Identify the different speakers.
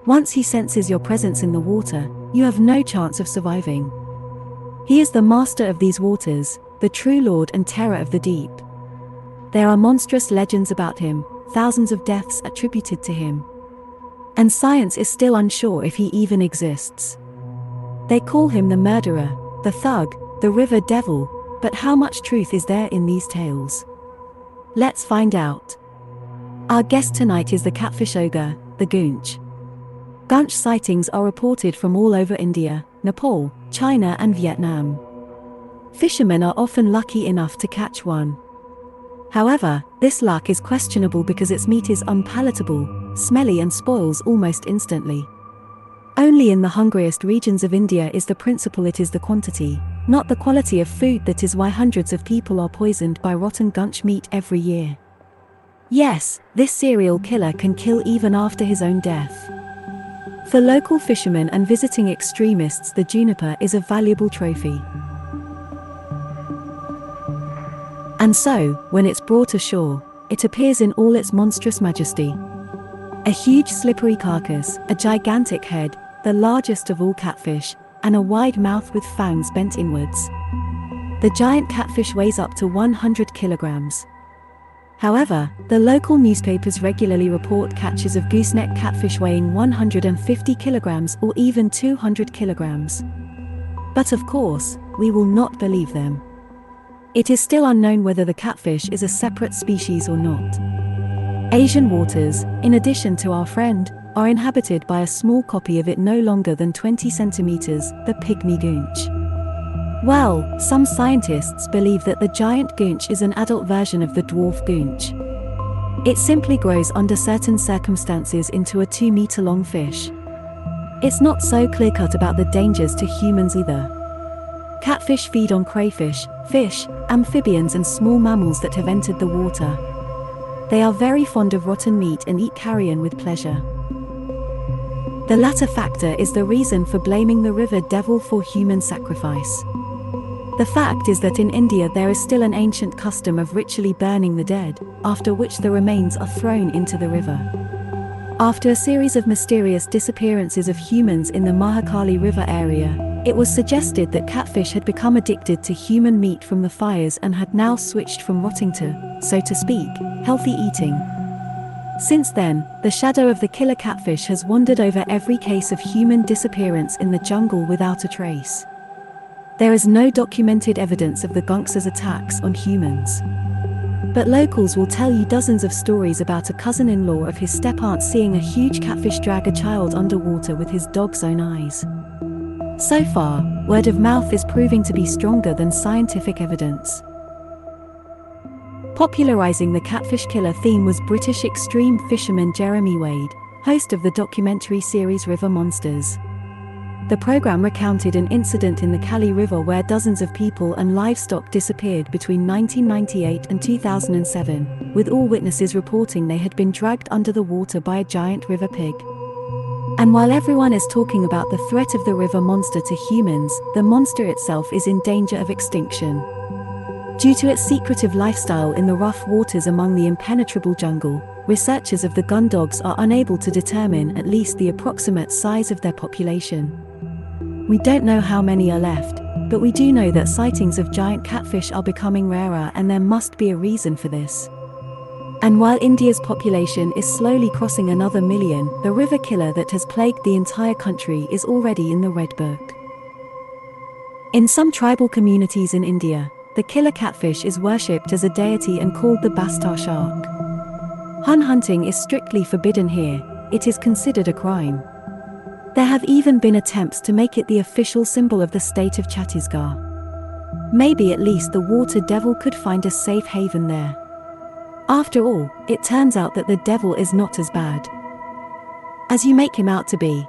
Speaker 1: Once he senses your presence in the water, you have no chance of surviving. He is the master of these waters, the true lord and terror of the deep. There are monstrous legends about him, thousands of deaths attributed to him. And science is still unsure if he even exists. They call him the murderer, the thug, the river devil, but how much truth is there in these tales? Let's find out. Our guest tonight is the catfish ogre, the GOONCH. GOONCH sightings are reported from all over India, Nepal, China and Vietnam. Fishermen are often lucky enough to catch one. However, this luck is questionable because its meat is unpalatable, smelly and spoils almost instantly. Only in the hungriest regions of India is the principle, it is the quantity, not the quality of food, that is why hundreds of people are poisoned by rotten GOONCH meat every year. Yes, this serial killer can kill even after his own death. For local fishermen and visiting extremists, the juniper is a valuable trophy. And so, when it's brought ashore, it appears in all its monstrous majesty. A huge slippery carcass, a gigantic head, the largest of all catfish, and a wide mouth with fangs bent inwards. The giant catfish weighs up to 100 kilograms. However, the local newspapers regularly report catches of gooseneck catfish weighing 150 kilograms or even 200 kilograms. But of course, we will not believe them. It is still unknown whether the catfish is a separate species or not. Asian waters, in addition to our friend, are inhabited by a small copy of it no longer than 20 centimeters, the pygmy goonch. Well, some scientists believe that the giant goonch is an adult version of the dwarf goonch. It simply grows under certain circumstances into a 2-meter-long fish. It's not so clear-cut about the dangers to humans either. Catfish feed on crayfish, fish, amphibians and small mammals that have entered the water. They are very fond of rotten meat and eat carrion with pleasure. The latter factor is the reason for blaming the river devil for human sacrifice. The fact is that in India there is still an ancient custom of ritually burning the dead, after which the remains are thrown into the river. After a series of mysterious disappearances of humans in the Mahakali River area, it was suggested that catfish had become addicted to human meat from the fires and had now switched from rotting to, so to speak, healthy eating. Since then, the shadow of the killer catfish has wandered over every case of human disappearance in the jungle without a trace. There is no documented evidence of the goonch's attacks on humans. But locals will tell you dozens of stories about a cousin-in-law of his step-aunt seeing a huge catfish drag a child underwater with his dog's own eyes. So far, word of mouth is proving to be stronger than scientific evidence. Popularizing the catfish killer theme was British extreme fisherman Jeremy Wade, host of the documentary series River Monsters. The program recounted an incident in the Kali River where dozens of people and livestock disappeared between 1998 and 2007, with all witnesses reporting they had been dragged under the water by a giant river pig. And while everyone is talking about the threat of the river monster to humans, the monster itself is in danger of extinction. Due to its secretive lifestyle in the rough waters among the impenetrable jungle, researchers of the gun dogs are unable to determine at least the approximate size of their population. We don't know how many are left, but we do know that sightings of giant catfish are becoming rarer, and there must be a reason for this. And while India's population is slowly crossing another million, the river killer that has plagued the entire country is already in the Red Book. In some tribal communities in India, the killer catfish is worshipped as a deity and called the Bastar shark. Hunting is strictly forbidden here, it is considered a crime. There have even been attempts to make it the official symbol of the state of Chhattisgarh. Maybe at least the water devil could find a safe haven there. After all, it turns out that the devil is not as bad as you make him out to be.